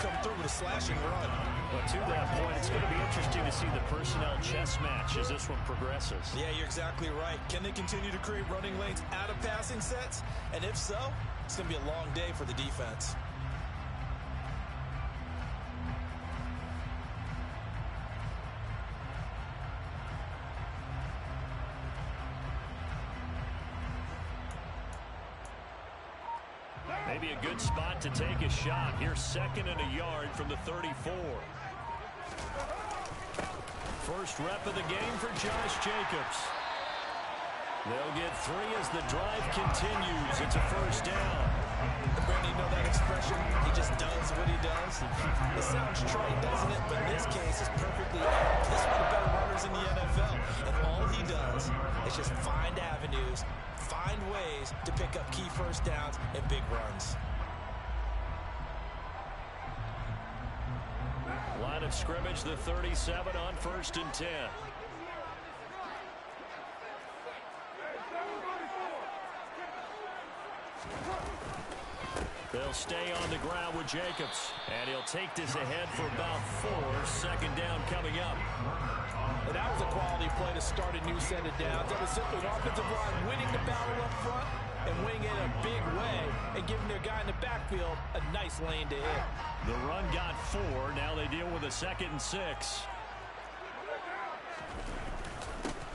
come through with a slashing run. But to that point, it's going to be interesting to see the personnel chess match as this one progresses. Yeah, you're exactly right. Can they continue to create running lanes out of passing sets? And if so, it's going to be a long day for the defense. Maybe a good spot to take a shot. Here's 2nd and a yard from the 34. First rep of the game for Josh Jacobs. They'll get 3 as the drive continues. It's a first down. Brandon, you know that expression? He just does what he does. It sounds trite, doesn't it? But in this case, it's perfectly apt. This is one of the better runners in the NFL. And all he does is just find avenues, find ways to pick up key first downs and big runs. Line of scrimmage, the 37 on 1st and 10. They'll stay on the ground with Jacobs. And he'll take this ahead for about 4. 2nd down coming up. And that was a quality play to start a new set of downs. That was simply an offensive line winning the battle up front and winning it in a big way and giving their guy in the backfield a nice lane to hit. The run got 4. Now they deal with a 2nd and 6.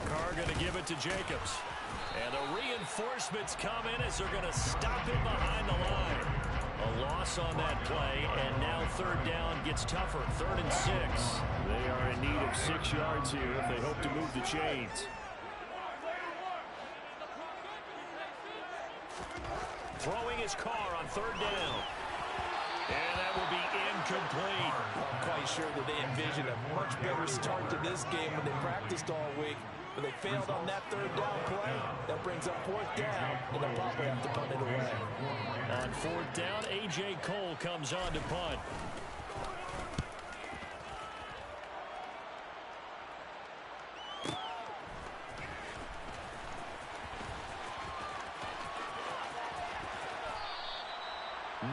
Carr going to give it to Jacobs. And the reinforcements come in as they're going to stop him behind the line. A loss on that play, and now 3rd down gets tougher. 3rd and 6. They are in need of 6 yards here if they hope to move the chains. Throwing his Carr on 3rd down. And that will be incomplete. I'm quite sure that they envisioned a much better start to this game when they practiced all week. But they failed on that 3rd down play. That brings up 4th down, and they'll probably have to punt it away. On 4th down, A.J. Cole comes on to punt.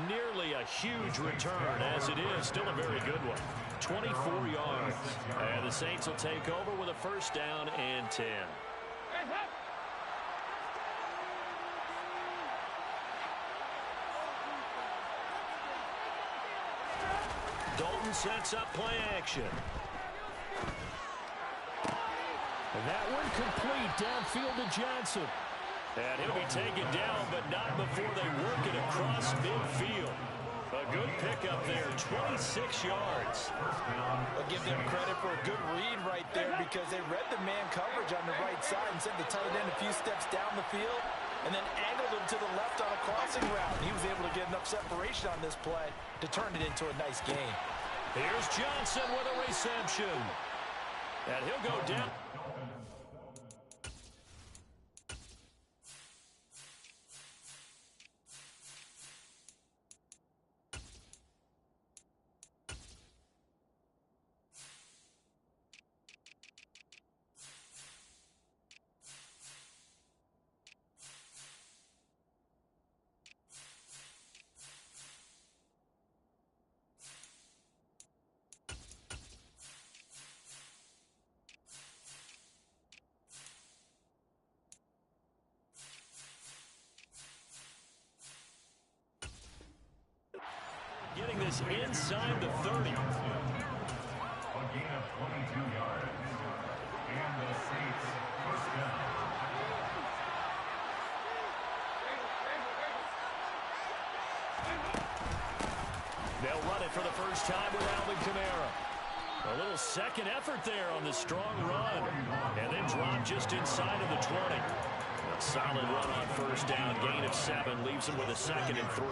Nearly a huge return, as it is still a very good one. 24 yards. And the Saints will take over with a 1st down and 10. Dalton sets up play action. And that one complete downfield to Johnson. And he'll be taken down, but not before they work it across midfield. A good pickup there, 26 yards. I'll give them credit for a good read right there because they read the man coverage on the right side and sent the tight end a few steps down the field and then angled him to the left on a crossing route. And he was able to get enough separation on this play to turn it into a nice gain. Here's Johnson with a reception. And he'll go down. Getting this inside the 30. A gain of 22 yards. And the Saints 1st down. They'll run it for the first time with Alvin Kamara. A little second effort there on the strong run. And then drop just inside of the 20. A solid run on 1st down. Gain of 7 leaves them with a 2nd and 3.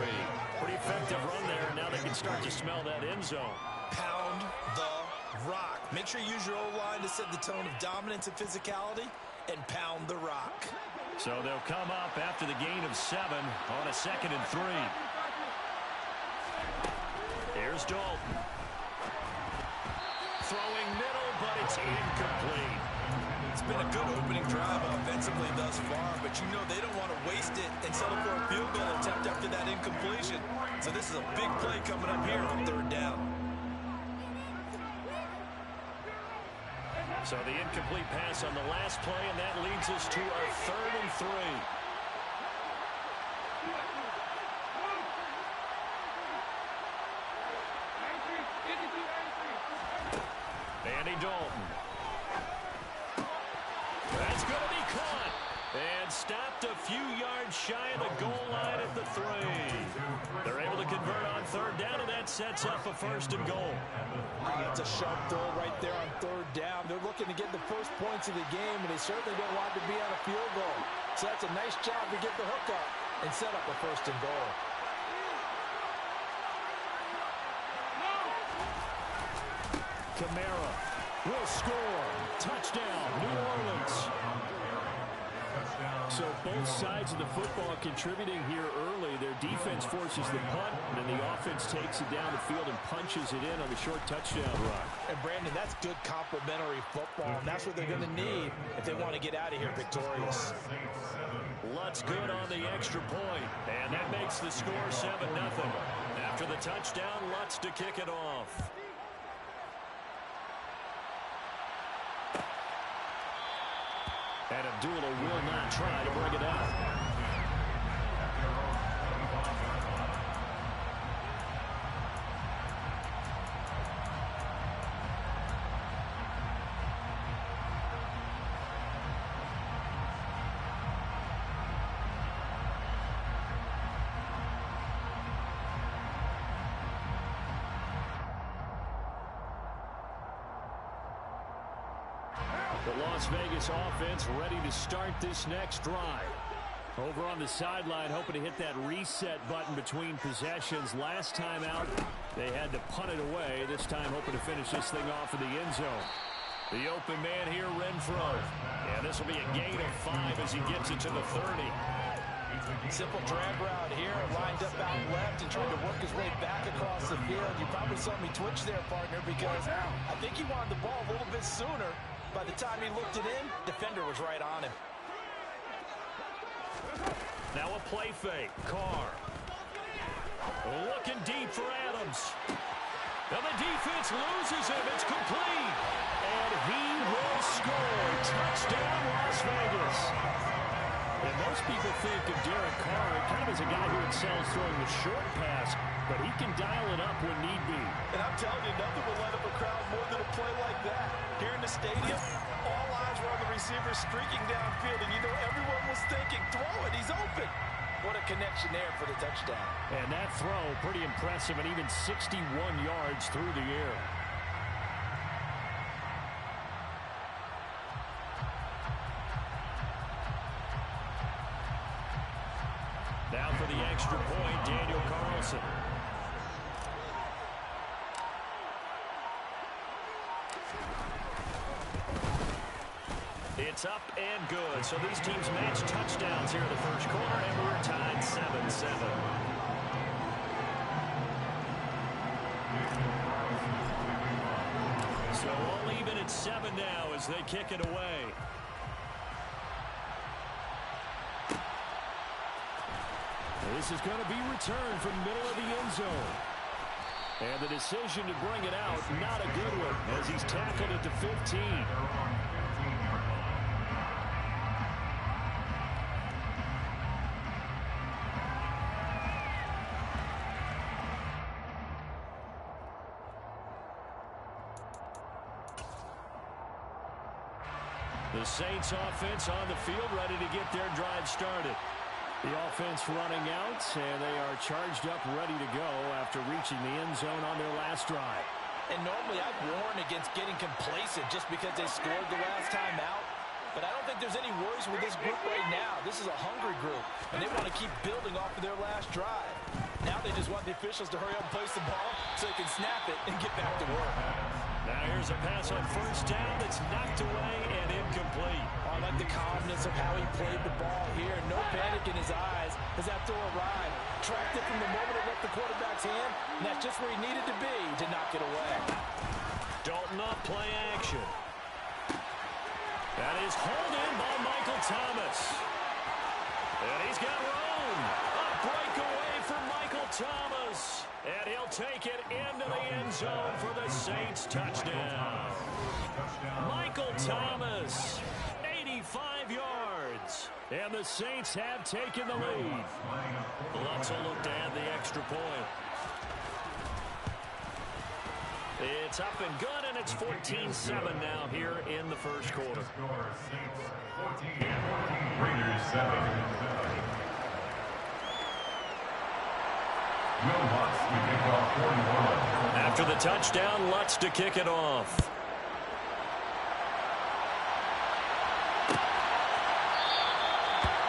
Pretty effective run there. Now they can start to smell that end zone. Pound the rock. Make sure you use your O-line to set the tone of dominance and physicality and pound the rock. So they'll come up after the gain of 7 on a 2nd and 3. Here's Dalton. Throwing middle, but it's incomplete. It's been a good opening drive offensively thus far, but you know they don't want to waste it and settle for a field goal attempt after that incompletion. So this is a big play coming up here on third down. So the incomplete pass on the last play, and that leads us to our 3rd and 3. Andy Dalton. That's going to be caught and stopped a few yards shy of the goal line at the 3. They're able to convert on third down, and that sets up a 1st and goal. That's a sharp throw right there on third down. They're looking to get the first points of the game, and they certainly don't want to be on a field goal. So that's a nice job to get the hook up and set up a 1st and goal. Kamara will score. Touchdown, New Orleans. So both sides of the football contributing here early. Their defense forces the punt, and the offense takes it down the field and punches it in on the short touchdown run. And Brandon, that's good complementary football, and that's what they're going to need if they want to get out of here victorious. Lutz good on the extra point, and that makes the score 7-0. After the touchdown, Lutz to kick it off. And Abdullah will not try to bring it out. The Las Vegas offense ready to start this next drive. Over on the sideline, hoping to hit that reset button between possessions. Last time out, they had to punt it away. This time, hoping to finish this thing off in the end zone. The open man here, Renfro. Yeah, this will be a gain of 5 as he gets it to the 30. Simple drag route here, lined up out left and trying to work his way back across the field. You probably saw me twitch there, partner, because I think he wanted the ball a little bit sooner. By the time he looked it in, defender was right on him. Now a play fake. Carr. Looking deep for Adams. Now the defense loses him. It's complete. And he will score. Touchdown, Las Vegas. And most people think of Derek Carr kind of as a guy who excels throwing the short pass, but he can dial it up when need be. And I'm telling you, nothing will light up a crowd more than a play like that. Here in the stadium, all eyes were on the receiver streaking downfield, and you know everyone was thinking, throw it, he's open. What a connection there for the touchdown. And that throw, pretty impressive, and even 61 yards through the air. Now for the extra point, Daniel Carlson. It's up and good. So these teams match touchdowns here in the first quarter, and we're tied 7-7. So all even at 7 now as they kick it away. This is going to be returned from the middle of the end zone. And the decision to bring it out, not a good one, as he's tackled at the 15. The Saints offense on the field, ready to get their drive started. The offense running out, and they are charged up, ready to go after reaching the end zone on their last drive. And normally I'd warn against getting complacent just because they scored the last time out. But I don't think there's any worries with this group right now. This is a hungry group, and they want to keep building off of their last drive. Now they just want the officials to hurry up and place the ball so they can snap it and get back to work. Now here's a pass on first down that's knocked away and incomplete. Oh, I like the calmness of how he played the ball here. No panic in his eyes as that throw arrived. Tracked it from the moment it left the quarterback's hand, and that's just where he needed to be to knock it away. Dalton up, play action. That is hauled in by Michael Thomas. And he's got room. A breakaway for Michael Thomas. And he'll take it into the end zone for the Saints touchdown. Michael Thomas, 85 yards. And the Saints have taken the lead. Lutz will look to add the extra point. It's up and good, and it's 14-7 now here in the first quarter. Raiders 7. Will Lutz to kick off 41. After the touchdown, Lutz to kick it off.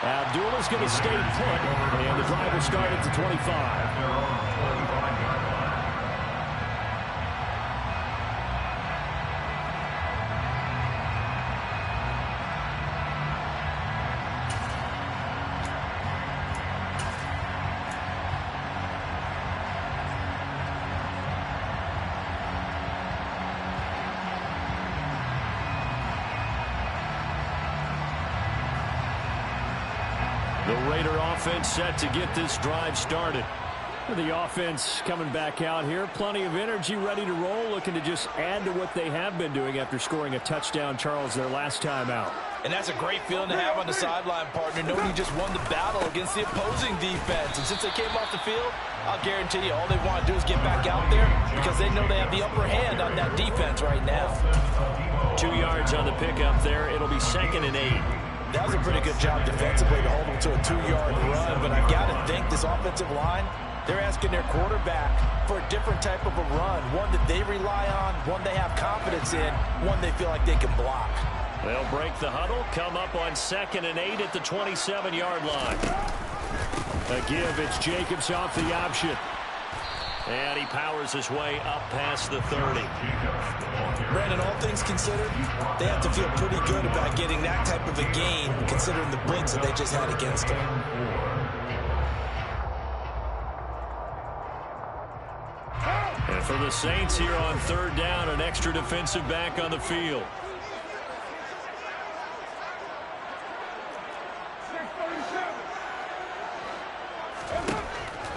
Abdullah's going to stay put, and the drive will start at the 25. The Raider offense set to get this drive started. The offense coming back out here. Plenty of energy, ready to roll, looking to just add to what they have been doing after scoring a touchdown, Charles, their last time out. And that's a great feeling to have on the sideline, partner, knowing you just won the battle against the opposing defense. And since they came off the field, I'll guarantee you all they want to do is get back out there because they know they have the upper hand on that defense right now. 2 yards on the pickup there. It'll be 2nd and 8. That was a pretty good job defensively to hold them to a 2-yard run, but I've got to think this offensive line, they're asking their quarterback for a different type of a run, one that they rely on, one they have confidence in, one they feel like they can block. They'll break the huddle, come up on 2nd and 8 at the 27-yard line. A give, it's Jacobs off the option. And he powers his way up past the 30. Brandon, all things considered, they have to feel pretty good about getting that type of a gain, considering the blitz that they just had against them. And for the Saints here on 3rd down, an extra defensive back on the field.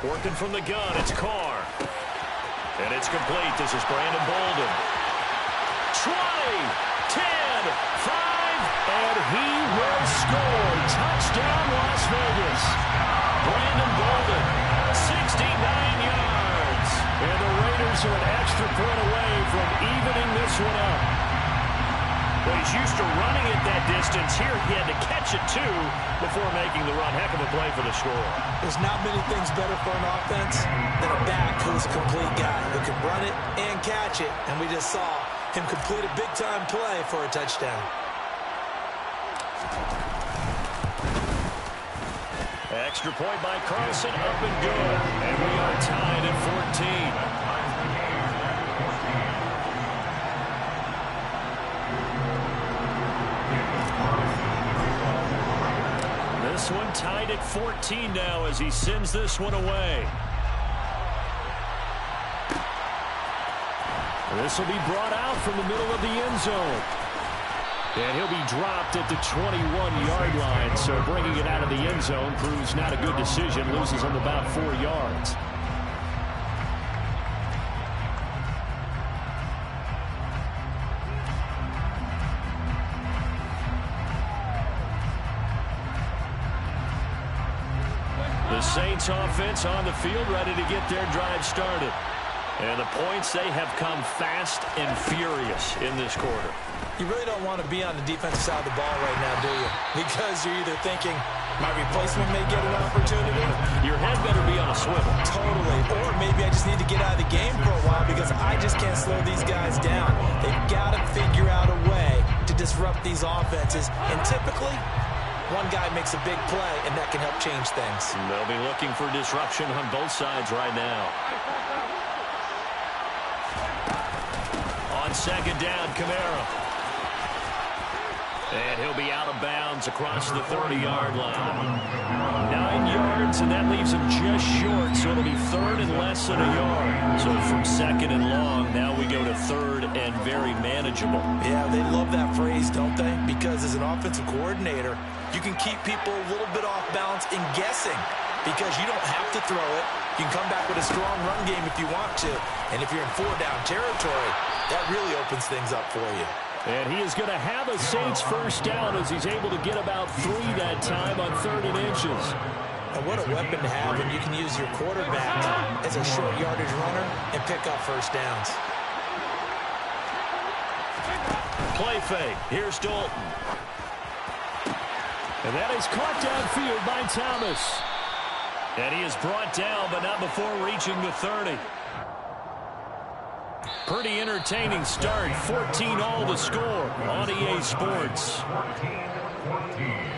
Working from the gun, it's Carr. And it's complete. This is Brandon Bolden. 20, 10, 5, and he will score. Touchdown, Las Vegas. Brandon Bolden, 69 yards. And the Raiders are an extra point away from evening this one up. Well, he's used to running it that distance. Here he had to catch it, too, before making the run. Heck of a play for the score. There's not many things better for an offense than a back who's a complete guy who can run it and catch it. And we just saw him complete a big-time play for a touchdown. Extra point by Carlson, up and good. And we are tied at 14. This one tied at 14 now as he sends this one away. This will be brought out from the middle of the end zone. And he'll be dropped at the 21-yard line. So bringing it out of the end zone proves not a good decision. Loses him about 4 yards. The Saints offense on the field, ready to get their drive started. And the points, they have come fast and furious in this quarter. You really don't want to be on the defensive side of the ball right now, do you? Because you're either thinking, my replacement may get an opportunity. Your head better be on a swivel. Totally. Or maybe I just need to get out of the game for a while because I just can't slow these guys down. They've got to figure out a way to disrupt these offenses. And typically, one guy makes a big play, and that can help change things. They'll be looking for disruption on both sides right now. On 2nd down, Kamara. And he'll be out of bounds across the 30-yard line. 9 yards, and that leaves him just short, so it'll be 3rd and less than a yard. So from 2nd and long, now we go to 3rd and very manageable. Yeah, they love that phrase, don't they? Because as offensive coordinator, you can keep people a little bit off balance and guessing because you don't have to throw it. You can come back with a strong run game if you want to. And if you're in four-down territory, that really opens things up for you. And he is going to have a Saints first down as he's able to get about 3 that time on 3rd and inches. And what a weapon to have when you can use your quarterback as a short yardage runner and pick up first downs. Play fake. Here's Dalton. And that is caught downfield by Thomas. And he is brought down, but not before reaching the 30. Pretty entertaining start. 14-all the score on EA Sports. 14-14.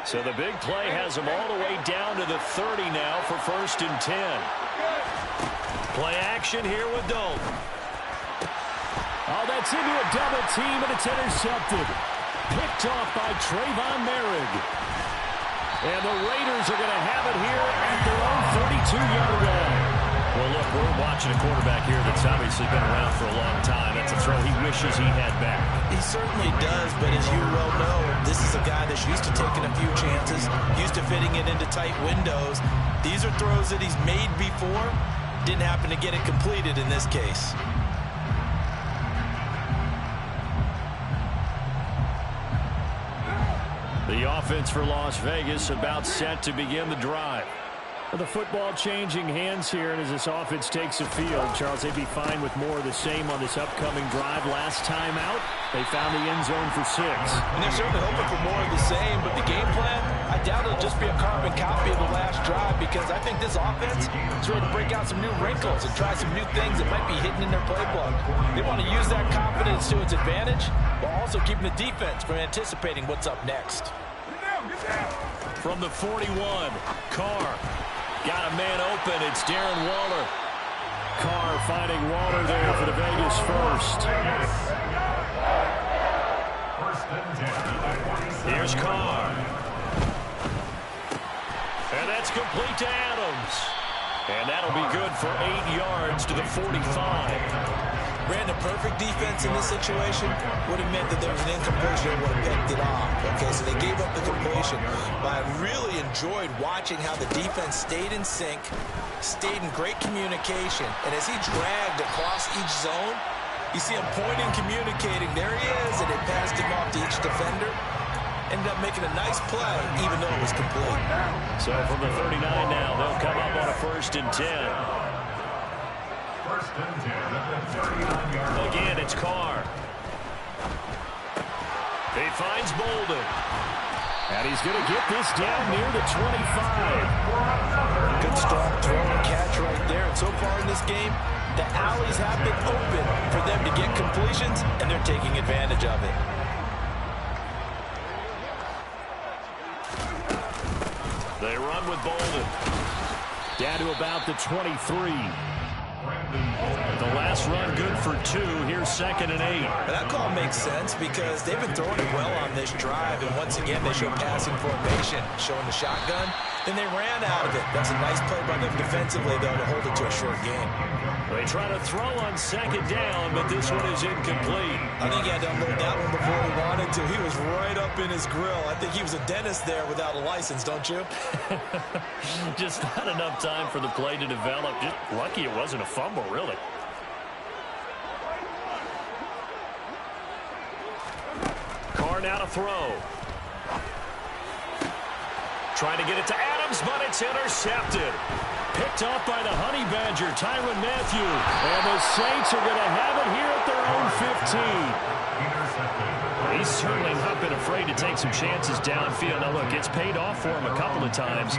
So the big play has him all the way down to the 30 now for 1st and 10. Play action here with Dalton. Oh, that's into a double team, and it's intercepted. Picked off by Trayvon Merrick. And the Raiders are going to have it here at their own 32-yard line. Well, look, we're watching a quarterback here that's obviously been around for a long time. That's a throw he wishes he had back. He certainly does, but as you well know, this is a guy that's used to taking a few chances, used to fitting it into tight windows. These are throws that he's made before. Didn't happen to get it completed in this case. The offense for Las Vegas about set to begin the drive. The football changing hands here, and as this offense takes the field, Charles, they'd be fine with more of the same on this upcoming drive. Last time out, they found the end zone for 6. And they're certainly hoping for more of the same, but the game plan, I doubt it'll just be a carbon copy of the last drive because I think this offense is ready to break out some new wrinkles and try some new things that might be hidden in their playbook. They want to use that confidence to its advantage while also keeping the defense from anticipating what's up next. From the 41, Carr. Got a man open. It's Darren Waller. Carr finding Waller there for the Vegas first. Here's Carr. And that's complete to Adams. And that'll be good for 8 yards to the 45. Ran the perfect defense in this situation. Would have meant that there was an incompletion and would have picked it off. Okay, so they gave up the completion. But I really enjoyed watching how the defense stayed in sync, stayed in great communication. And as he dragged across each zone, you see him pointing, communicating. There he is, and they passed him off to each defender. Ended up making a nice play, even though it was complete. So from the 39 now, they'll come up on a 1st and 10. Again, it's Carr. He finds Bolden. And he's going to get this down near the 25. Good strong throw and catch right there. And so far in this game, the alleys have been open for them to get completions, and they're taking advantage of it. They run with Bolden. Down to about the 23. The last run good for 2. Here's 2nd and 8. And that call makes sense because they've been throwing it well on this drive. And once again, they show passing formation, showing the shotgun. Then they ran out of it. That's a nice play by them defensively, though, to hold it to a short game. They try to throw on 2nd down, but this one is incomplete. I think he had to unload that one before he wanted to. He was right up in his grill. I think he was a dentist there without a license, don't you? Just not enough time for the play to develop. Just lucky it wasn't a fumble, really. Carr now to throw. Trying to get it to Adams, but it's intercepted. Picked off by the Honey Badger, Tyrann Mathieu. And the Saints are going to have it here at their own 15. He's certainly not been afraid to take some chances downfield. Now, look, it's paid off for him a couple of times.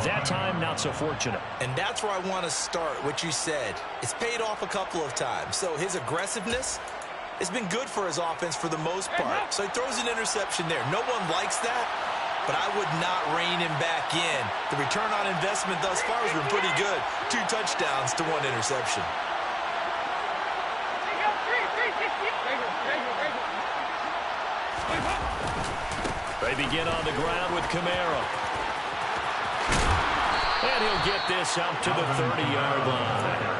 That time, not so fortunate. And that's where I want to start, what you said. It's paid off a couple of times. So his aggressiveness has been good for his offense for the most part. So he throws an interception there. No one likes that, but I would not rein him back in. The return on investment thus far has been pretty good. 2 touchdowns to 1 interception. They begin on the ground with Kamara. And he'll get this up to the 30-yard line.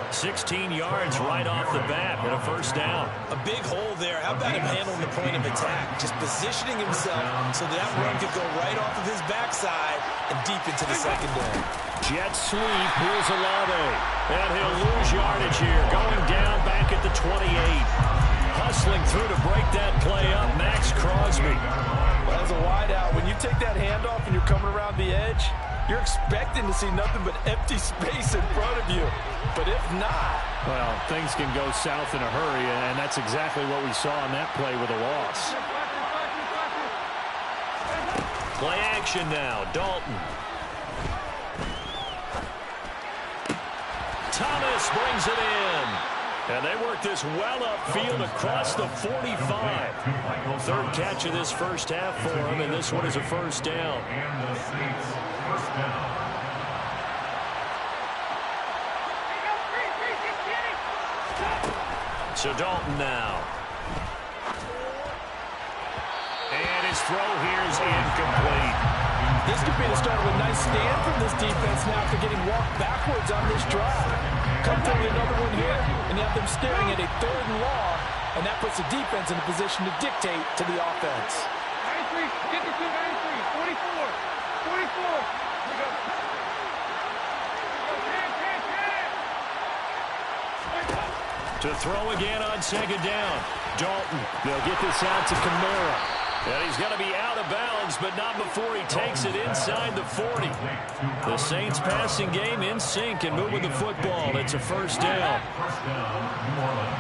16 yards right off the bat and a first down. A big hole there. How about him handling the point of attack? Just positioning himself so that run could go right off of his backside and deep into the secondary. Jet sweep. Here's Olave. And he'll lose yardage here. Going down back at the 28. Hustling through to break that play up, Max Crosby. Well, as a wideout, when you take that handoff and you're coming around the edge, you're expecting to see nothing but empty space in front of you. But if not... Well, things can go south in a hurry, and that's exactly what we saw on that play with a loss. Play action now, Dalton. Thomas brings it in. And they work this well upfield across the 45. Third catch of this first half for him, and this one is a first down. And the Saints, first down. So Dalton now. And his throw here is incomplete. This could be the start of a nice stand from this defense now after getting walked backwards on this drive. Come through with another one here, and you have them staring at a 3rd and long, and that puts the defense in a position to dictate to the offense. 93, get the 293, 44, 44. To throw again on second down. Dalton, they'll get this out to Kamara. And he's going to be out of bounds, but not before he takes it inside the 40. The Saints passing game in sync and moving the football. It's a first down. First down, New Orleans.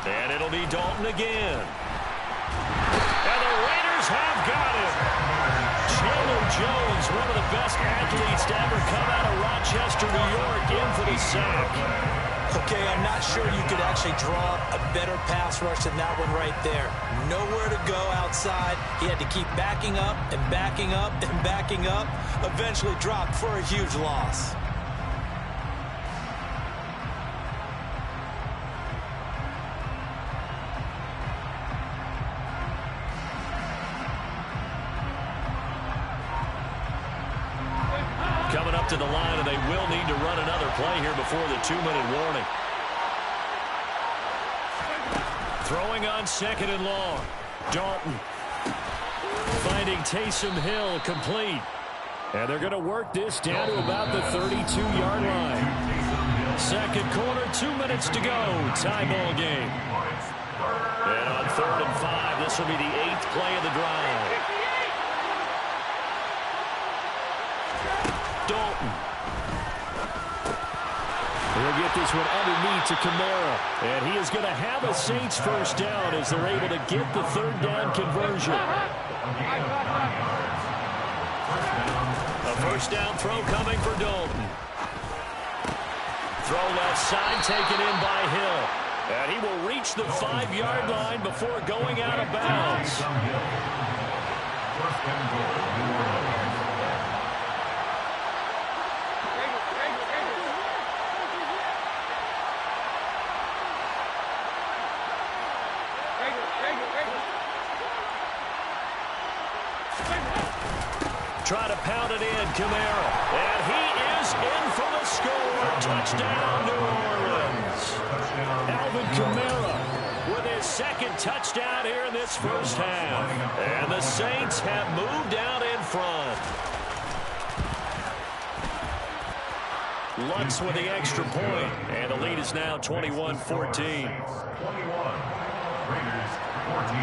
And it'll be Dalton again. And the Raiders have got him. Chandler Jones, one of the best athletes to ever come out of Rochester, New York, in for the sack. Okay, I'm not sure you could actually draw a better pass rush than that one right there. Nowhere to go outside. He had to keep backing up and backing up and backing up. Eventually dropped for a huge loss. Coming up to the line, and they will need to run another play here before the 2-minute warning. Throwing on second and long. Dalton finding Taysom Hill complete. And they're going to work this down to about the 32-yard line. Second quarter, 2 minutes to go. Tie ball game. And on 3rd and 5, this will be the 8th play of the drive. Dalton. He'll get this one underneath to Kamara. And he is going to have a Saints first down as they're able to get the 3rd down conversion. A first down throw coming for Dalton. Throw left side taken in by Hill. And he will reach the 5-yard line before going out of bounds. First and goal, New Orleans. Try to pound it in, Kamara. And he is in for the score. Touchdown, New Orleans. Alvin Kamara with his 2nd touchdown here in this first half. And the Saints have moved out in front. Lutz with the extra point. And the lead is now 21-14. 21. Raiders 14.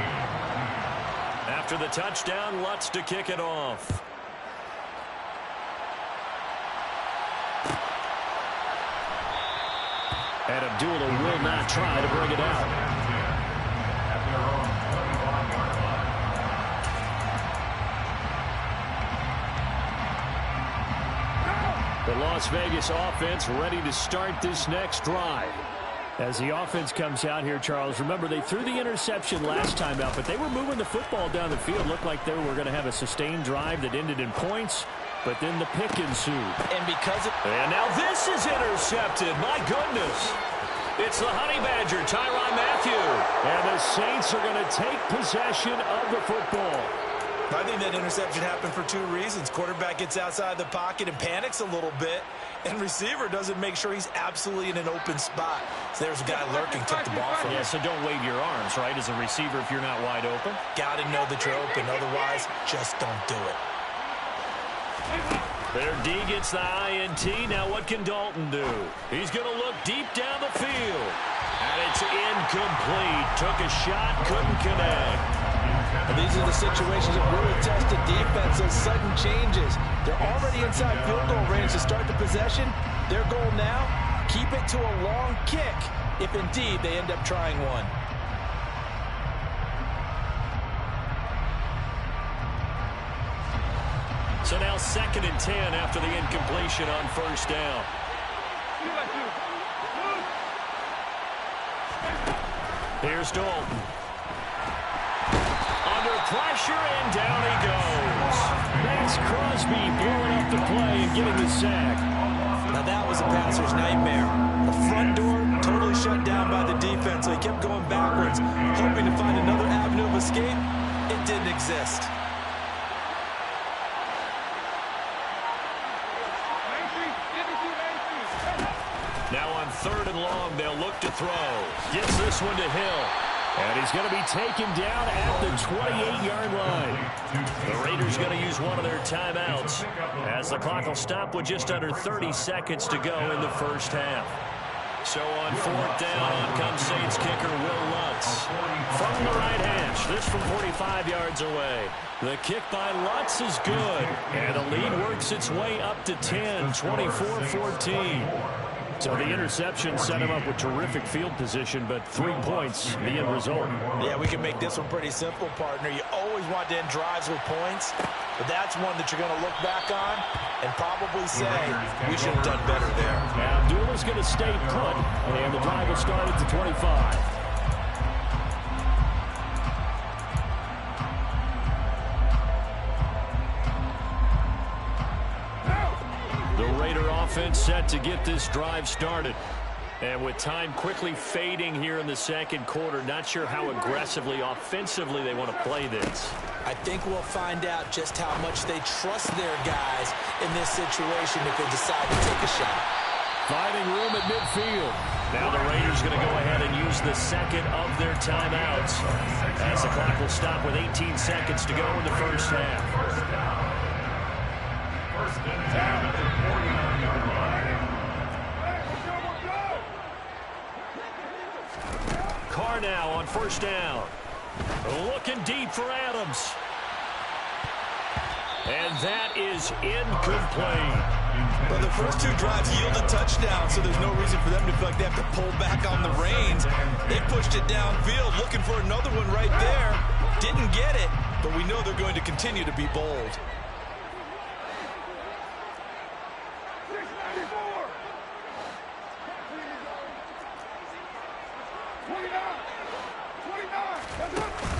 After the touchdown, Lutz to kick it off. And Abdullah will not try to bring it out. The Las Vegas offense ready to start this next drive. As the offense comes out here, Charles, remember they threw the interception last time out, but they were moving the football down the field. Looked like they were going to have a sustained drive that ended in points. but then the pick ensued. And now this is intercepted. My goodness. It's the Honey Badger, Tyrann Mathieu. And the Saints are going to take possession of the football. I think that interception happened for two reasons. Quarterback gets outside the pocket and panics a little bit, and receiver doesn't make sure he's absolutely in an open spot. So there's a guy lurking, took the ball from him. Yeah, so don't wave your arms, right, as a receiver if you're not wide open. Got to know that you're open. Otherwise, just don't do it. Their D gets the INT. Now what can Dalton do? He's going to look deep down the field. And it's incomplete. Took a shot, couldn't connect. And these are the situations that really test the defense, those sudden changes. They're already inside field goal range to start the possession. Their goal now, keep it to a long kick, if indeed they end up trying one. So now 2nd and 10 after the incompletion on first down. Here's Dalton. Under pressure, and down he goes. That's Crosby blowing up the play and getting the sack. Now that was a passer's nightmare. The front door totally shut down by the defense, so he kept going backwards, hoping to find another avenue of escape. It didn't exist. Now on 3rd and long, they'll look to throw. Gets this one to Hill. And he's going to be taken down at the 28-yard line. The Raiders going to use one of their timeouts as the clock will stop with just under 30 seconds to go in the first half. So on 4th down, on comes Saints kicker Will Lutz. From the right hash, this from 45 yards away. The kick by Lutz is good. And the lead works its way up to 10, 24-14. So the interception set him up with terrific field position, but 3 points, the end result. Yeah, we can make this one pretty simple, partner. You always want to end drives with points, but that's one that you're going to look back on and probably say, we should have done better there. Now, Abdullah's going to stay put, and the drive will start at the 25. Offense set to get this drive started. And with time quickly fading here in the second quarter, not sure how aggressively, offensively they want to play this. I think we'll find out just how much they trust their guys in this situation if they decide to take a shot. Finding room at midfield. Now the Raiders going to go ahead and use the second of their timeouts as the clock will stop with 18 seconds to go in the first half. First down at the 49-yard line. Carr now on first down. Looking deep for Adams. And that is incomplete. Well, the first two drives yielded touchdowns, so there's no reason for them to feel like they have to pull back on the reins. They pushed it downfield, looking for another one right there. Didn't get it, but we know they're going to continue to be bold.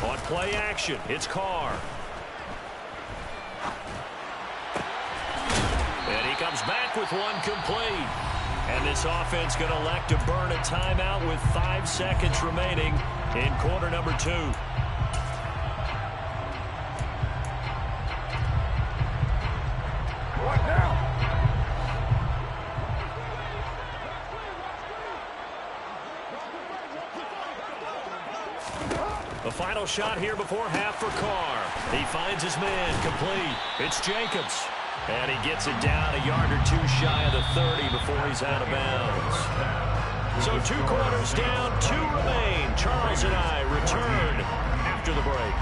On play action, it's Carr. And he comes back with one complete. And this offense going to elect to burn a timeout with 5 seconds remaining in quarter number 2. What now? The final shot here before half for Carr. He finds his man complete. It's Jacobs. And he gets it down a yard or two shy of the 30 before he's out of bounds. So 2 quarters down, 2 remain. Charles and I return after the break.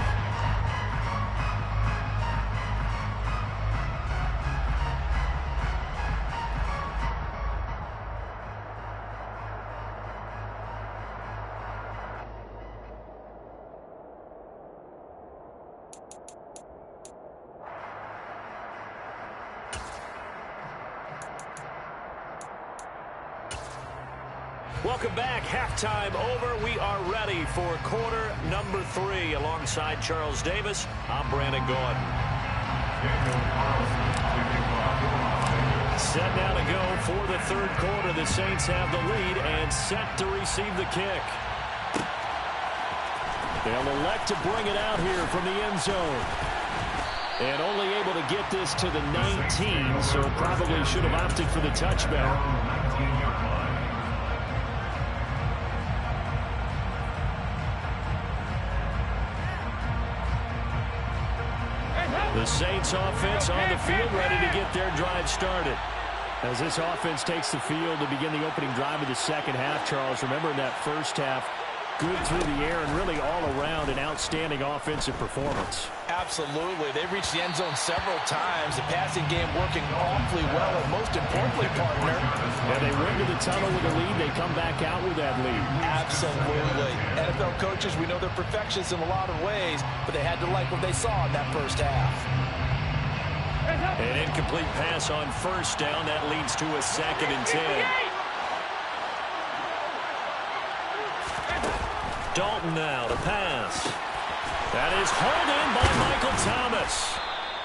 Welcome back. Halftime over. We are ready for quarter number 3. Alongside Charles Davis, I'm Brandon Gaudin. Set now to go for the third quarter. The Saints have the lead and set to receive the kick. They'll elect to bring it out here from the end zone. And only able to get this to the 19, so probably should have opted for the touchback. The Saints offense on the field, ready to get their drive started. As this offense takes the field to begin the opening drive of the second half, Charles, remember in that first half, good through the air and really all around an outstanding offensive performance. Absolutely. They reached the end zone several times. The passing game working awfully well, and most importantly, partner. Yeah, they went to the tunnel with a lead. They come back out with that lead. Absolutely. NFL coaches, we know they're perfectionists in a lot of ways, but they had to like what they saw in that first half. An incomplete pass on first down. That leads to a 2nd and 10. Dalton now to pass. That is hauled in by Michael Thomas.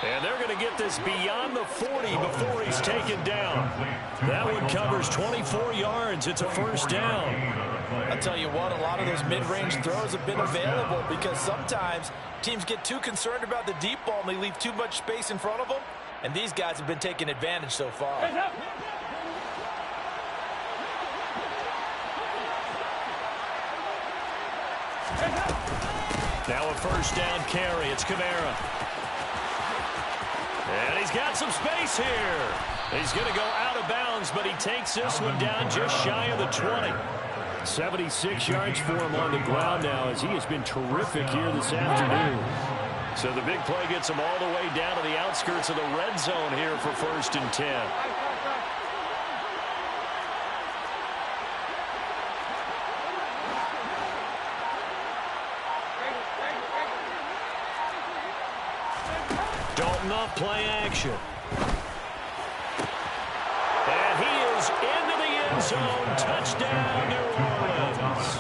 And they're going to get this beyond the 40 before he's taken down. That one covers 24 yards. It's a first down. I'll tell you what, a lot of those mid-range throws have been available because sometimes teams get too concerned about the deep ball and they leave too much space in front of them. And these guys have been taking advantage so far. Now a first down carry. It's Kamara. And he's got some space here. He's going to go out of bounds, but he takes this one down just shy of the 20. 76 yards for him on the ground now as he has been terrific here this afternoon. So the big play gets him all the way down to the outskirts of the red zone here for 1st and 10. Dalton off play action. And he is into the end zone. Touchdown, New Orleans.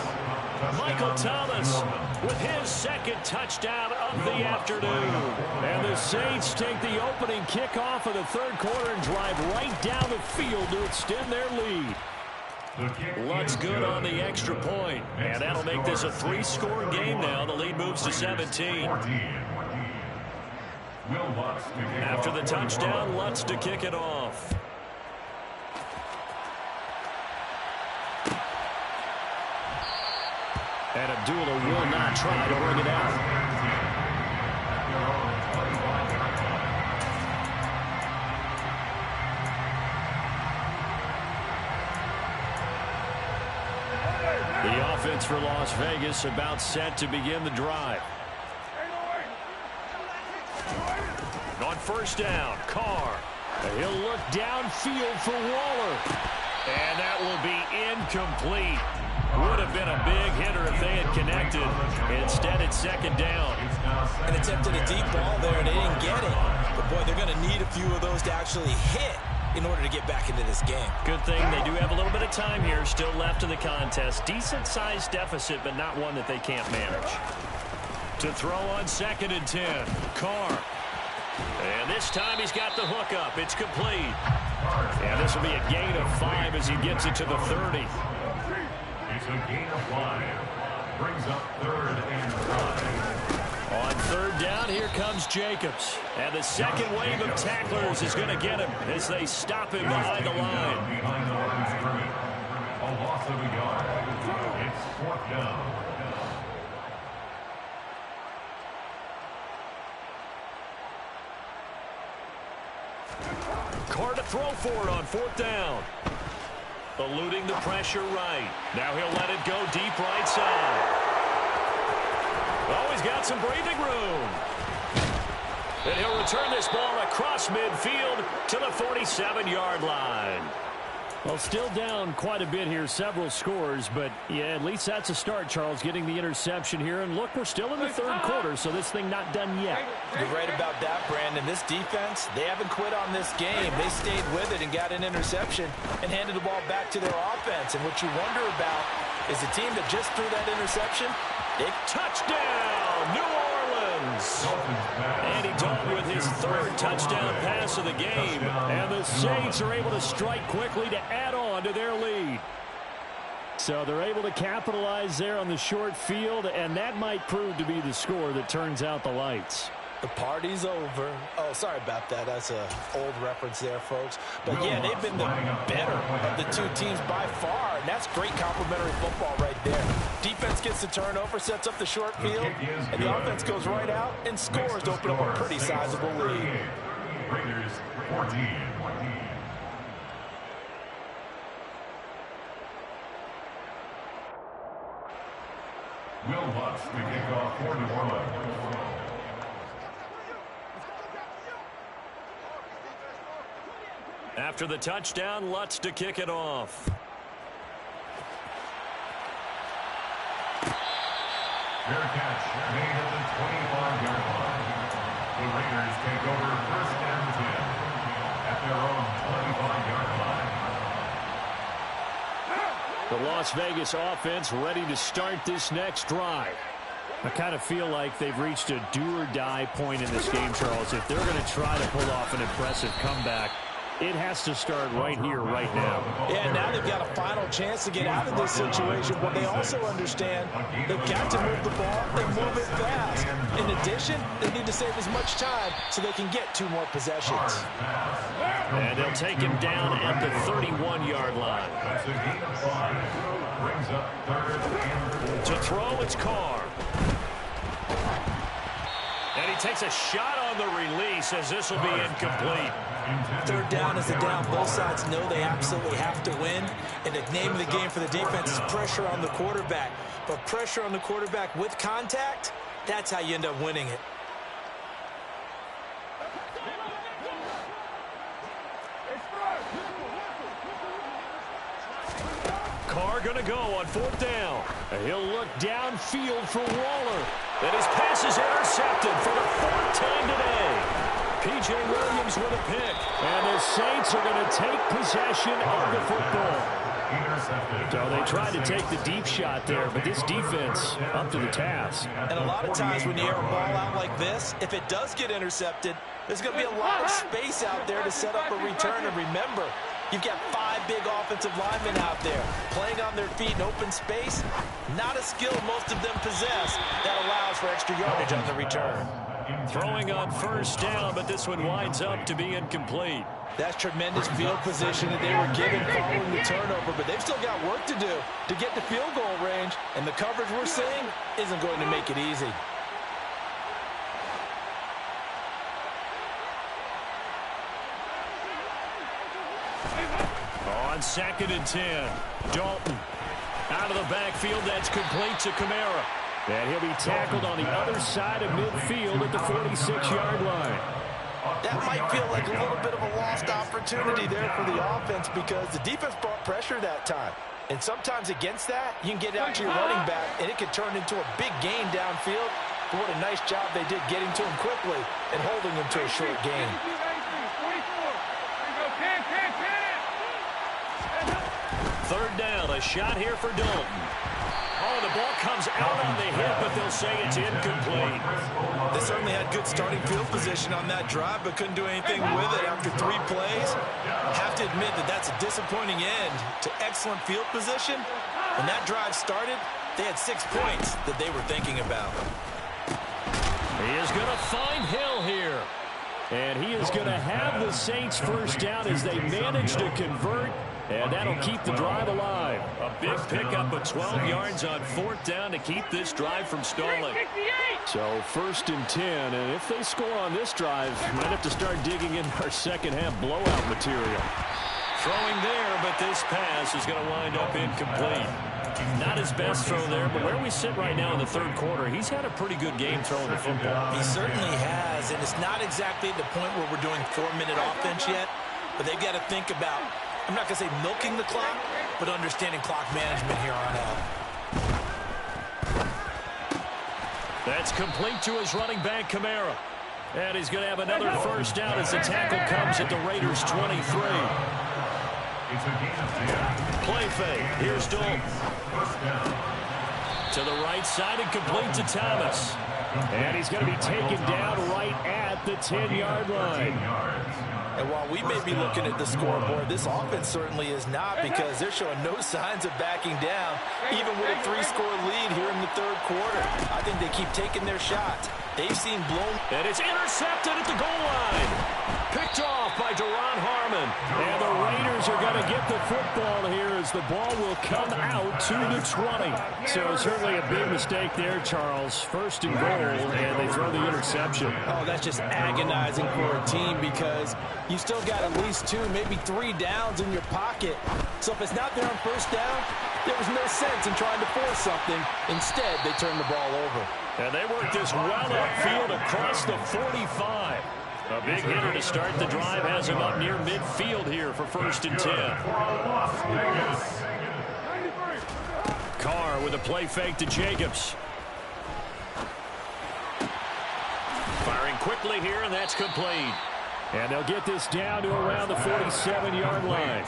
Michael Thomas with his 2nd touchdown of the afternoon. And the Saints take the opening kickoff of the third quarter and drive right down the field to extend their lead. Lutz good on the extra point. And that'll make this a 3-score game now. The lead moves to 17. After the touchdown, Lutz to kick it off. And Abdullah will not try to bring it out. The offense for Las Vegas about set to begin the drive. On first down, Carr. He'll look downfield for Waller. And that will be incomplete. Would have been a big hitter if they had connected. Instead, it's 2nd down. And attempted a deep ball there, and they didn't get it. But, boy, they're going to need a few of those to actually hit in order to get back into this game. Good thing they do have a little bit of time here still left in the contest. Decent-sized deficit, but not one that they can't manage. To throw on 2nd and 10, Carr. And this time he's got the hook up. It's complete. And this will be a gain of 5 as he gets it to the 30. It's a gain of 5. Brings up 3rd and 5. On 3rd down, here comes Jacobs. And the second wave of tacklers is going to get him as they stop him behind the line. Behind the line of scrimmage. A loss of a yard. It's 4th down. Carr to throw for it on 4th down. Eluding the pressure right. Now he'll let it go deep right side. Oh, he's got some breathing room. And he'll return this ball across midfield to the 47-yard line. Well, still down quite a bit here, several scores, but yeah, at least that's a start, Charles, getting the interception here. And look, we're still in the third quarter, so this thing not done yet. You're right about that, Brandon. This defense, they haven't quit on this game. They stayed with it and got an interception and handed the ball back to their offense. And what you wonder about is the team that just threw that interception, Touchdown, New Orleans! Dolphins. Andy Dalton with his third touchdown pass of the game. And the Saints are able to strike quickly to add on to their lead. So they're able to capitalize there on the short field, and that might prove to be the score that turns out the lights. The party's over. Oh, sorry about that. That's an old reference there, folks. But, yeah, they've been the better of the two teams by far, and that's great complimentary football right there. Defense gets the turnover, sets up the short field, and the offense goes right out and scores to open up a pretty sizable lead. Raiders 14. Will Lutz to kick off for New Orleans. After the touchdown, Lutz to kick it off. Fair catch made at the 25-yard line. The Raiders take over 1st and 10 at their own 25-yard line. The Las Vegas offense ready to start this next drive. I kind of feel like they've reached a do-or-die point in this game, Charles. If they're going to try to pull off an impressive comeback, it has to start right here, right now. Yeah, now they've got a final chance to get out of this situation, but they also understand they've got to move the ball and move it fast. In addition, they need to save as much time so they can get 2 more possessions. And they'll take him down at the 31-yard line. That's a gain of 5. Brings up 3rd and 4. To throw, it's Carr. And he takes a shot on the release as this will be incomplete. 3rd down is the down. Both sides know they absolutely have to win. And the name of the game for the defense is pressure on the quarterback. But pressure on the quarterback with contact, that's how you end up winning it. Carr going to go on 4th down. And he'll look downfield for Waller. And his pass is intercepted for the 4th time today. P.J. Williams with a pick. And the Saints are going to take possession of the football. So they tried to take the deep shot there, but this defense up to the task. And a lot of times when you air a ball out like this, if it does get intercepted, there's going to be a lot of space out there to set up a return. And remember, you've got 5 big offensive linemen out there playing on their feet in open space. Not a skill most of them possess that allows for extra yardage on the return. Throwing on 1st down, but this one winds up to be incomplete. That's tremendous field position that they were given following the turnover, but they've still got work to do to get to field goal range, and the coverage we're seeing isn't going to make it easy. On 2nd and 10, Dalton out of the backfield. That's complete to Kamara. And he'll be tackled on the other side of midfield at the 46-yard line. That might feel like a little bit of a lost opportunity there for the offense because the defense brought pressure that time. And sometimes against that, you can get out to your running back, and it could turn into a big gain downfield. But what a nice job they did getting to him quickly and holding him to a short gain. 3rd down, a shot here for Dalton. Oh, the ball comes out on the hit, but they'll say it's incomplete. They certainly had good starting field position on that drive, but couldn't do anything with it after 3 plays. Have to admit that that's a disappointing end to excellent field position. When that drive started, they had 6 points that they were thinking about. He is going to find Hill here. And he is going to have the Saints 1st down as they manage to convert. And that'll keep the drive alive. A big pickup of 12 yards on 4th down to keep this drive from stalling. So 1st and 10, and if they score on this drive, we might have to start digging into our second-half blowout material. Throwing there, but this pass is going to wind up incomplete. Not his best throw there, but where we sit right now in the 3rd quarter, he's had a pretty good game throwing the football. He certainly has, and it's not exactly the point where we're doing 4-minute offense yet, but they've got to think about, I'm not going to say milking the clock, but understanding clock management here on out. That's complete to his running back, Kamara. And he's going to have another 1st down as the tackle comes at the Raiders' 23. Play fake. Here's Dalton. To the right side and complete to Thomas. And he's going to be taken down right at the 10-yard line. And while we may be looking at the scoreboard, this offense certainly is not, because they're showing no signs of backing down, even with a 3-score lead here in the third quarter. I think they keep taking their shots. They've seen blown. And it's intercepted at the goal line. Picked off by Duron Harmon. And the Raiders are going to get the football here as the ball will come out to the 20. So certainly a big mistake there, Charles. First and goal, and they throw the interception. Oh, that's just agonizing for a team, because you still got at least 2, maybe 3 downs in your pocket. So if it's not there on first down, there was no sense in trying to force something. Instead, they turn the ball over. And they work this well upfield across the 45. A big hitter to start the drive has him up near midfield here for first and 10. Carr with a play fake to Jacobs. Firing quickly here, and that's complete. And they'll get this down to around the 47-yard line.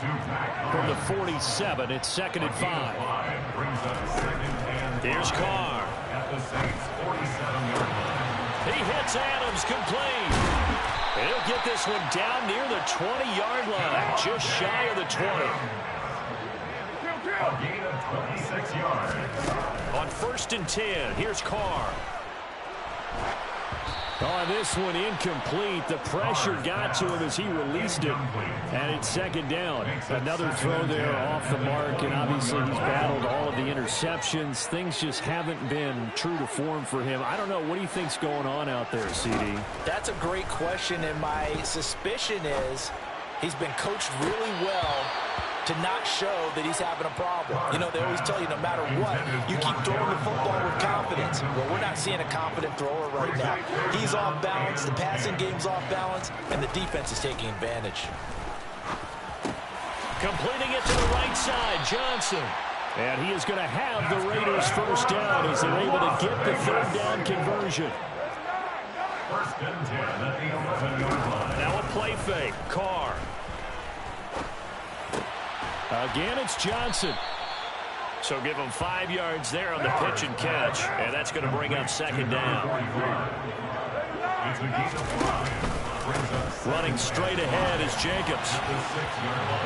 From the 47, it's second and 5. Here's Carr. He hits Adams, complete. He'll get this one down near the 20-yard line, just shy of the 20. A gain of 26 yards. On first and 10, here's Carr. Oh, this one incomplete. The pressure got to him as he released it. And it's second down. Another throw there off the mark, and obviously he's battled all of the interceptions. Things just haven't been true to form for him. I don't know. What do you think's going on out there, CD? That's a great question, and my suspicion is he's been coached really well to not show that he's having a problem. You know, they always tell you no matter what, you keep throwing the football with confidence. Well, we're not seeing a confident thrower right now. He's off balance, the passing game's off balance, and the defense is taking advantage. Completing it to the right side, Johnson. And he is going to have the Raiders first down as they're able to get the third down conversion. First and 10 at the 11-yard line. Now a play fake. Carr. Again, it's Johnson. So give him 5 yards there on the pitch and catch, and that's going to bring up second down. Running straight ahead is Jacobs.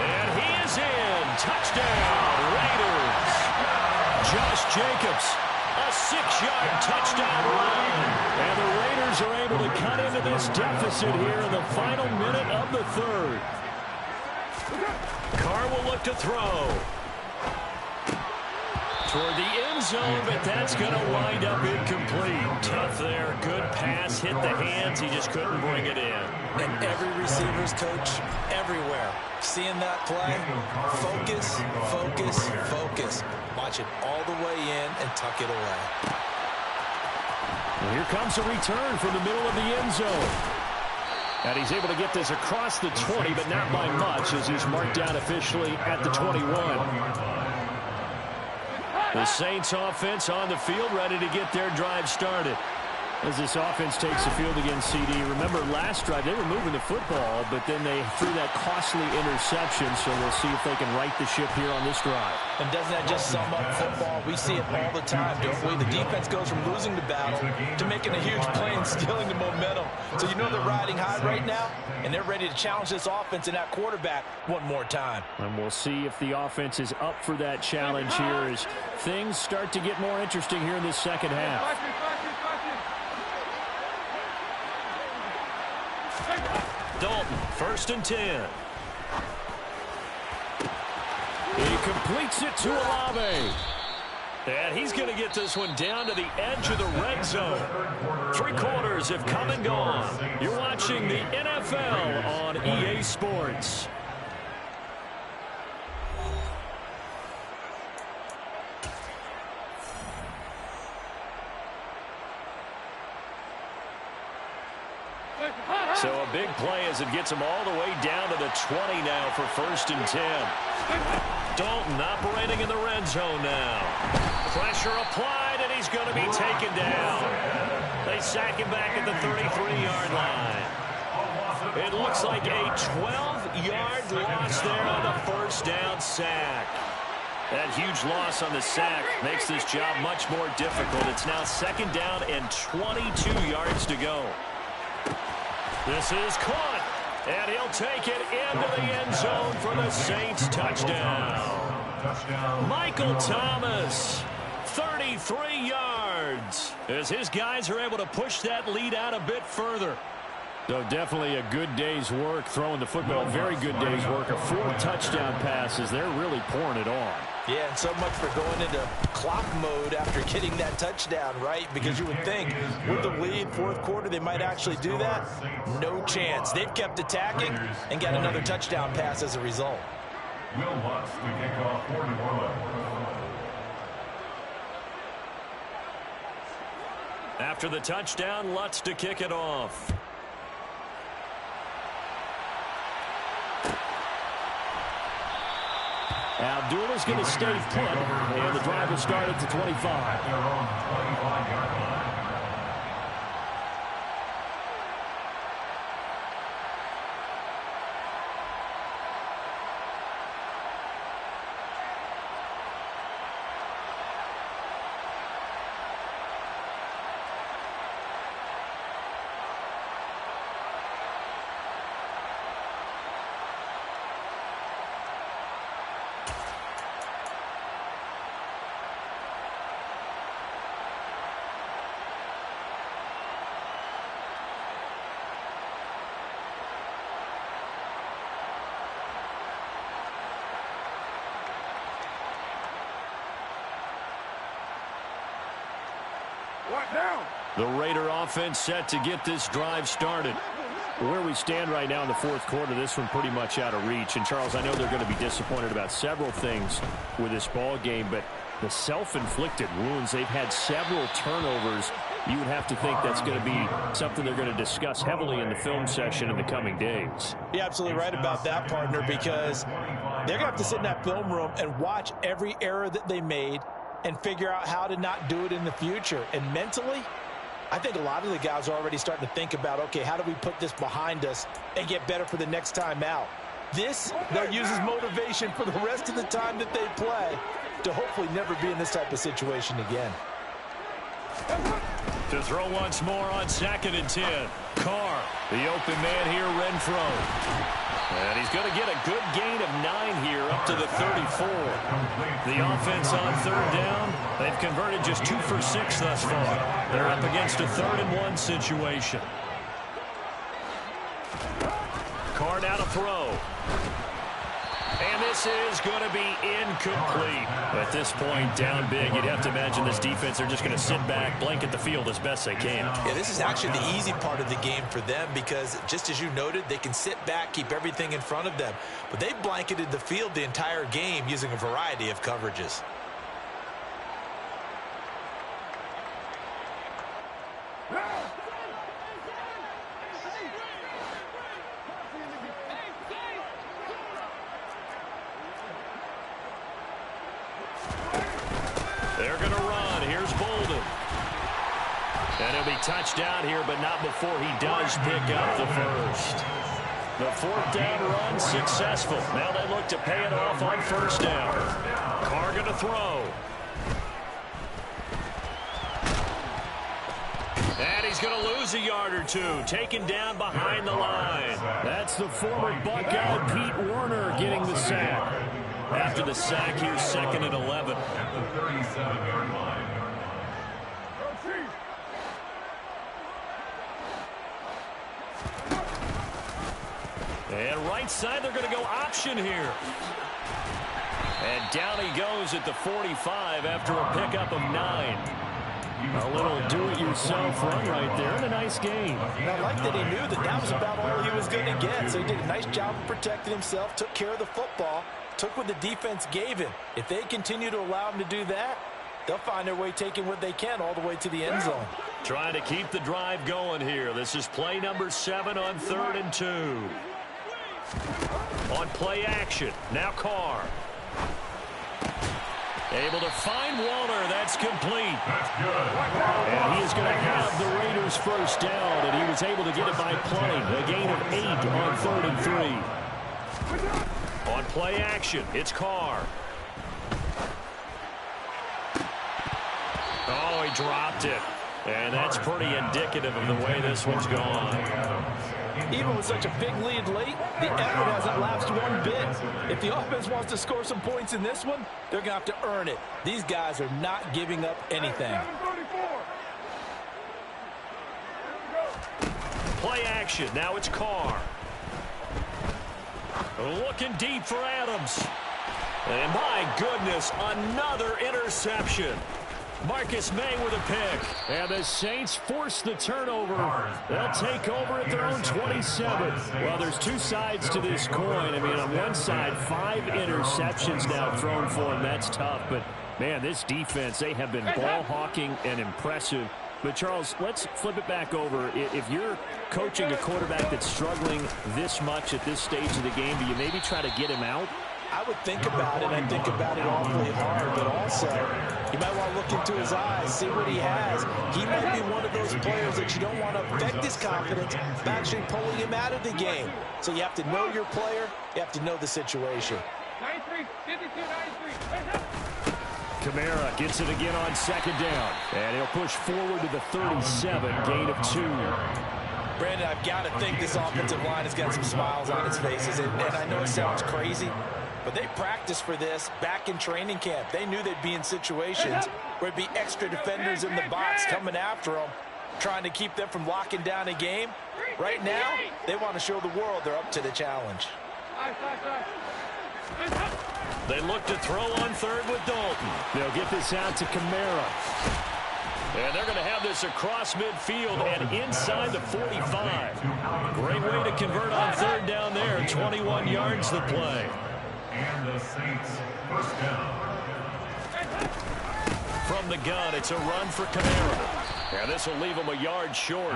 And he is in. Touchdown, Raiders. Josh Jacobs, a 6-yard touchdown run. And the Raiders are able to cut into this deficit here in the final minute of the third. Carr will look to throw. Toward the end zone, but that's going to wind up incomplete. Tough there. Good pass. Hit the hands. He just couldn't bring it in. And every receiver's coach everywhere. Seeing that play, focus, focus, focus. Watch it all the way in and tuck it away. Well, here comes a return from the middle of the end zone. And he's able to get this across the 20, but not by much, as he's marked down officially at the 21. The Saints offense on the field, ready to get their drive started. As this offense takes the field against CD. Remember, last drive, they were moving the football, but then they threw that costly interception, so we'll see if they can right the ship here on this drive. And doesn't that just sum up football? We see it all the time, don't we? The defense goes from losing the battle to making a huge play and stealing the momentum. So you know they're riding high right now, and they're ready to challenge this offense and that quarterback one more time. And we'll see if the offense is up for that challenge here as things start to get more interesting here in this second half. Dalton, first and 10. He completes it to Olave. And he's going to get this one down to the edge of the red zone. 3 quarters have come and gone. You're watching the NFL on EA Sports. So a big play as it gets him all the way down to the 20 now for first and 10. Dalton operating in the red zone now. Pressure applied, and he's going to be taken down. They sack him back at the 33-yard line. It looks like a 12-yard loss there on the first down sack. That huge loss on the sack makes this job much more difficult. It's now 2nd down and 22 yards to go. This is caught, and he'll take it into the end zone for the Saints touchdown. Michael Thomas, 33 yards, as his guys are able to push that lead out a bit further. So definitely a good day's work throwing the football. Very good day's work. 4 touchdown passes. They're really pouring it on. Yeah, and so much for going into clock mode after getting that touchdown, right? Because you would think with the lead, 4th quarter, they might actually do that. No chance. They've kept attacking and got another touchdown pass as a result. Will Lutz to kick off for New Orleans. After the touchdown, Lutz to kick it off. Abdullah's going to stay put, and the drive will start at the 25. At their own 25-yard line. The Raider offense set to get this drive started. Where we stand right now in the 4th quarter, this one pretty much out of reach. And, Charles, I know they're going to be disappointed about several things with this ball game, but the self-inflicted wounds, they've had several turnovers. You would have to think that's going to be something they're going to discuss heavily in the film session in the coming days. You're absolutely right about that, partner, because they're going to have to sit in that film room and watch every error that they made and figure out how to not do it in the future. And mentally, I think a lot of the guys are already starting to think about, okay, how do we put this behind us and get better for the next time out? This, they'll use as motivation for the rest of the time that they play to hopefully never be in this type of situation again. To throw once more on 2nd and 10. Carr, the open man here, Renfro. And he's going to get a good gain of 9 here up to the 34. The offense on 3rd down, they've converted just 2 for 6 thus far. They're up against a 3rd and 1 situation. Carr now to throw. And this is going to be incomplete. At this point, down big, you'd have to imagine this defense, they're just going to sit back, blanket the field as best they can. Yeah, this is actually the easy part of the game for them because, just as you noted, they can sit back, keep everything in front of them. But they've blanketed the field the entire game using a variety of coverages. They're going to run. Here's Bolden. And he'll be touchdown here, but not before he does pick up the first. The 4th down run successful. Now they look to pay it off on 1st down. Carr going to throw. And he's going to lose a yard or 2, taken down behind the line. That's the former Buckeye Pete Werner getting the sack. After the sack, here's 2nd and 11. At the 37-yard line. And right side, they're going to go option here. And down he goes at the 45 after a pickup of 9. A little do-it-yourself run right there, and a nice game. And I like that he knew that that was about all he was going to get. So he did a nice job of protecting himself, took care of the football, took what the defense gave him. If they continue to allow him to do that, they'll find their way taking what they can all the way to the end zone. Trying to keep the drive going here. This is play number 7 on 3rd and 2. On play action, now Carr. Able to find Walter. That's complete. That's good. And he is going to have the Raiders' first down, and he was able to get it by playing. A gain of 8 on 3rd and 3. On play action, it's Carr. he dropped it. And that's pretty indicative of the way this one's gone. Even with such a big lead late, the effort hasn't lapsed one bit. If the offense wants to score some points in this one, they're going to have to earn it. These guys are not giving up anything. Play action. Now it's Carr. Looking deep for Adams. And my goodness, another interception. Marcus May with a pick. And the Saints force the turnover. They'll take over at their own 27. Well, there's two sides to this coin. I mean, on one side, 5 interceptions now thrown for them. That's tough. But, man, this defense, they have been ball hawking and impressive. But, Charles, let's flip it back over. If you're coaching a quarterback that's struggling this much at this stage of the game, do you maybe try to get him out? I would think about it. I think about it awfully hard, but also you might want to look into his eyes, see what he has. He might be one of those players that you don't want to affect his confidence by actually pulling him out of the game. So you have to know your player. You have to know the situation. 93, 52, 93. Kamara gets it again on second down. And he'll push forward to the 37, gain of 2. Brandon, I've got to think this offensive line has got some smiles on its faces. And I know it sounds crazy, but they practiced for this back in training camp. They knew they'd be in situations where it'd be extra defenders in the box coming after them, trying to keep them from locking down a game. Right now, they want to show the world they're up to the challenge. They look to throw on third with Dalton. They'll get this out to Kamara. And they're going to have this across midfield and inside the 45. Great way to convert on third down there. 21 yards to play. And the Saints first down. From the gun, it's a run for Kamara. And this will leave him a yard short.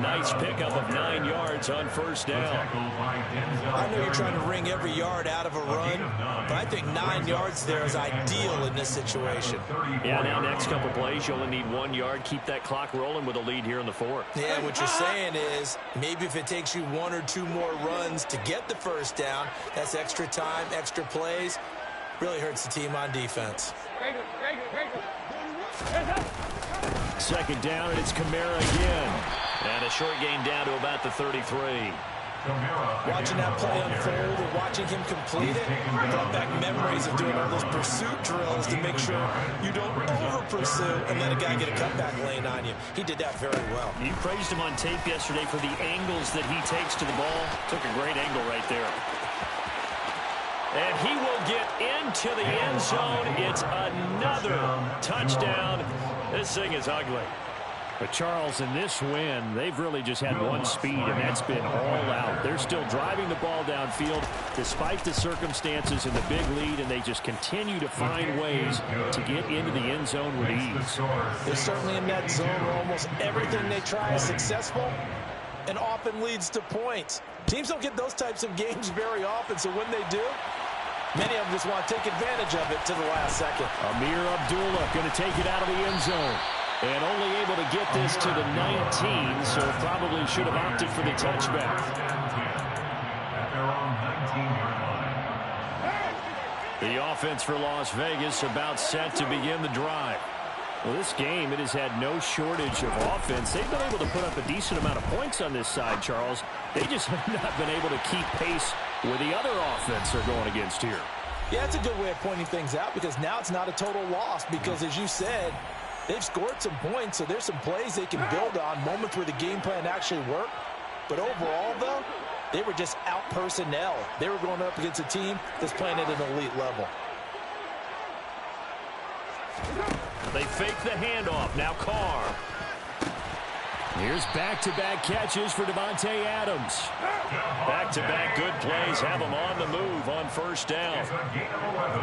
Nice pickup of 9 yards on first down. I know you're trying to wring every yard out of a run, but I think 9 yards there is ideal in this situation. Yeah, now next couple plays, you only need 1 yard. Keep that clock rolling with a lead here in the 4th. Yeah, what you're saying is maybe if it takes you 1 or 2 more runs to get the first down, that's extra time, extra plays. Really hurts the team on defense. Second down, and it's Kamara again. And a short gain down to about the 33. Watching that play unfold and watching him complete it brought back memories of doing all those pursuit drills to make sure you don't over-pursue and let a guy get a cutback lane on you. He did that very well. You praised him on tape yesterday for the angles that he takes to the ball. Took a great angle right there. And he will get into the end zone. It's another touchdown. This thing is ugly. But, Charles, in this win, they've really just had one speed, and that's been all out. They're still driving the ball downfield despite the circumstances and the big lead, and they just continue to find ways to get into the end zone with ease. They're certainly in that zone where almost everything they try is successful and often leads to points. Teams don't get those types of games very often, so when they do, many of them just want to take advantage of it to the last second. Amir Abdullah going to take it out of the end zone. And only able to get this to the 19, so probably should have opted for the touchback. At their own 19-yard line. The offense for Las Vegas about set to begin the drive. Well, this game, it has had no shortage of offense. They've been able to put up a decent amount of points on this side, Charles. They just have not been able to keep pace with the other offense they're going against here. Yeah, that's a good way of pointing things out because now it's not a total loss because, as you said, they've scored some points, so there's some plays they can build on, moments where the game plan actually worked. But overall, though, they were just out personnel. They were going up against a team that's playing at an elite level. They fake the handoff. Now Carr. Here's back-to-back catches for Davante Adams. Back-to-back good plays have him on the move on first down. It's a gain of 11.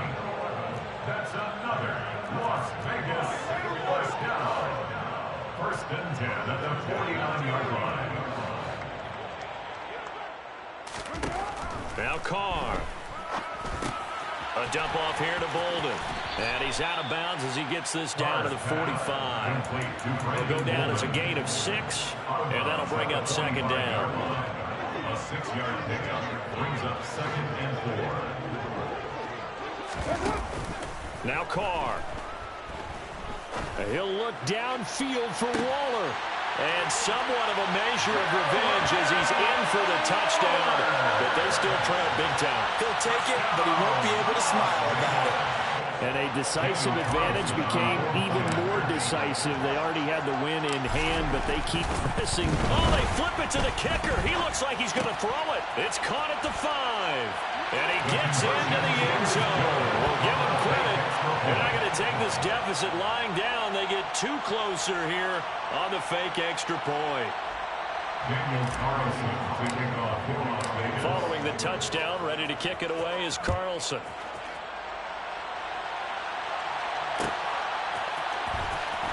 That's another Las Vegas first down. First and 10 at the 49-yard line. Now Carr. A dump off here to Bolden. And he's out of bounds as he gets this down to the 45. He'll go down as a gain of 6, and that'll bring up second down. A 6-yard pickup brings up second and 4. Now Carr. He'll look downfield for Waller. And somewhat of a measure of revenge as he's in for the touchdown. But they still trail big time. He'll take it, but he won't be able to smile about it. And a decisive advantage became even more decisive. They already had the win in hand, but they keep pressing. Oh, they flip it to the kicker. He looks like he's going to throw it. It's caught at the 5. And he gets into the end zone. We'll give him credit. They're not going to take this deficit lying down. They get too closer here on the fake extra point. Following the touchdown, ready to kick it away is Carlson.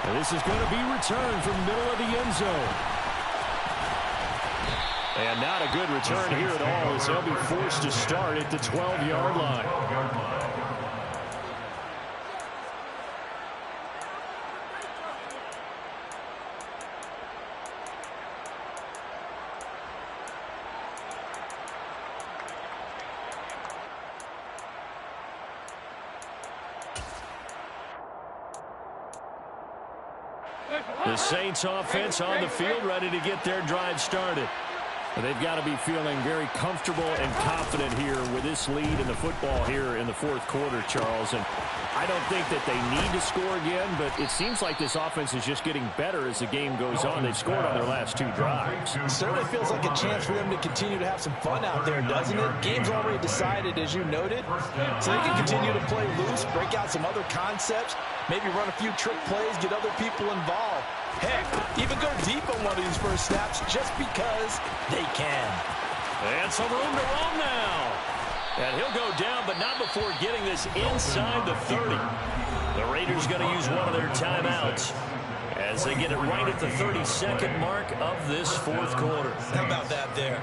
And this is going to be returned from the middle of the end zone. And not a good return here at all as they'll be forced to start at the 12-yard line. The Saints offense on the field ready to get their drive started. They've got to be feeling very comfortable and confident here with this lead in the football here in the fourth quarter, Charles. And I don't think that they need to score again, but it seems like this offense is just getting better as the game goes on. They've scored on their last 2 drives. It certainly feels like a chance for them to continue to have some fun out there, doesn't it? Game's already decided, as you noted, so they can continue to play loose, break out some other concepts, maybe run a few trick plays, get other people involved. Heck, even go deep on one of these first snaps just because they can. And some room to roam now. And he'll go down, but not before getting this inside the 30. The Raiders going to use one of their timeouts as they get it right at the 32nd mark of this fourth quarter. How about that there?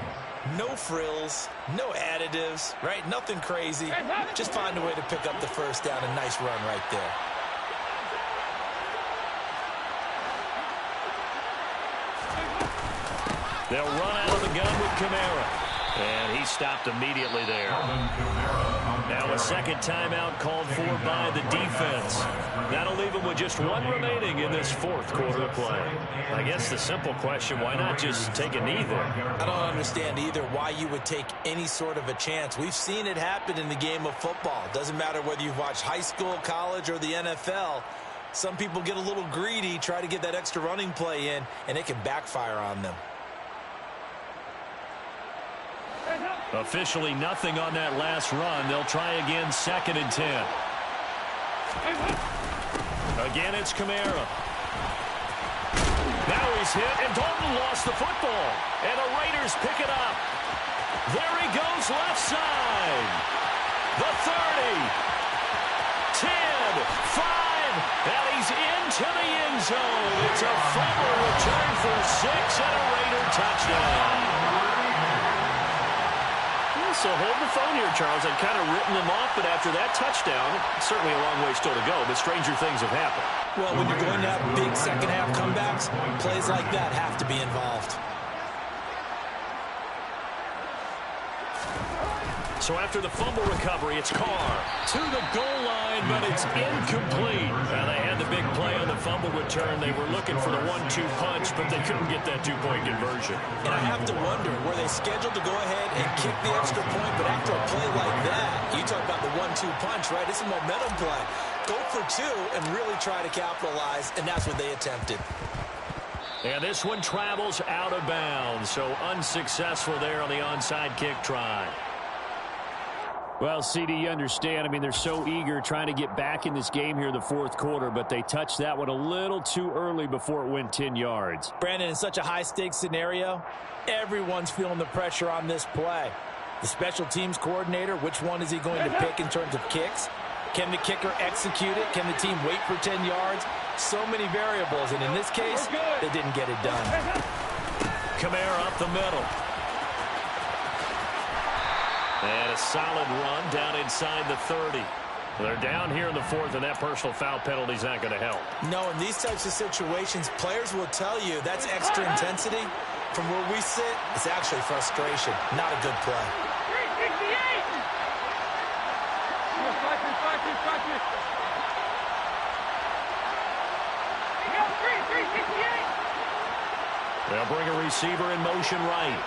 No frills, no additives, right? Nothing crazy. Just find a way to pick up the first down. A nice run right there. They'll run out of the gun with Kamara. And he stopped immediately there. Now a second timeout called for by the defense. That'll leave them with just 1 remaining in this fourth quarter play. I guess the simple question, why not just take a knee there? I don't understand either why you would take any sort of a chance. We've seen it happen in the game of football. Doesn't matter whether you've watched high school, college, or the NFL. Some people get a little greedy, try to get that extra running play in, and it can backfire on them. Officially nothing on that last run. They'll try again, 2nd and 10. Again, it's Kamara. Now he's hit, and Dalton lost the football. And the Raiders pick it up. There he goes, left side. The 30. 10, 5, and he's into the end zone. It's a fumble return for 6 and a Raider touchdown. So hold the phone here, Charles. I've kind of written them off, but after that touchdown, certainly a long way still to go, but stranger things have happened. Well, when you're going to have big second-half comebacks, plays like that have to be involved. So after the fumble recovery, it's Carr to the goal line, but it's incomplete. And they had the big play on the fumble return. They were looking for the 1-2 punch, but they couldn't get that 2-point conversion. And I have to wonder, were they scheduled to go ahead and kick the extra point, but after a play like that, you talk about the 1-2 punch, right? It's a momentum play. Go for 2 and really try to capitalize, and that's what they attempted. And this one travels out of bounds, so unsuccessful there on the onside kick try. Well, CD, you understand. I mean, they're so eager trying to get back in this game here in the fourth quarter, but they touched that one a little too early before it went 10 yards. Brandon, in such a high-stakes scenario, everyone's feeling the pressure on this play. The special teams coordinator, which one is he going to pick in terms of kicks? Can the kicker execute it? Can the team wait for 10 yards? So many variables, and in this case, they didn't get it done. Kamara up the middle. And a solid run down inside the 30. They're down here in the fourth, and that personal foul penalty is not going to help. No, in these types of situations, players will tell you that's extra intensity. From where we sit, it's actually frustration, not a good play. 368! bring a receiver in motion right.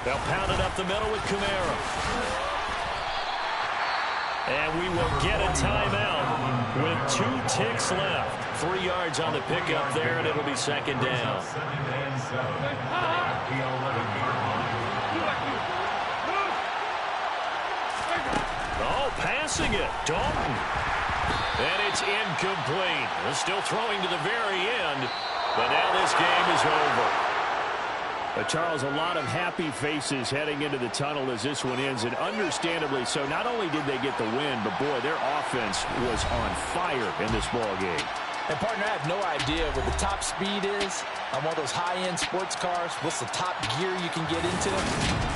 They'll pound it up the middle with Kamara. And we will get a timeout with 2 ticks left. 3 yards on the pickup there, and it'll be second down. Oh, passing it. Dalton. And it's incomplete. They're still throwing to the very end, but now this game is over. Charles, a lot of happy faces heading into the tunnel as this one ends, and understandably so. Not only did they get the win, but boy, their offense was on fire in this ball game. And, partner, I have no idea what the top speed is on one of those high-end sports cars. What's the top gear you can get into?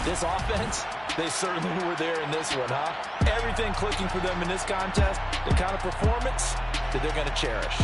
This offense, they certainly were there in this one, huh? Everything clicking for them in this contest, the kind of performance that they're going to cherish.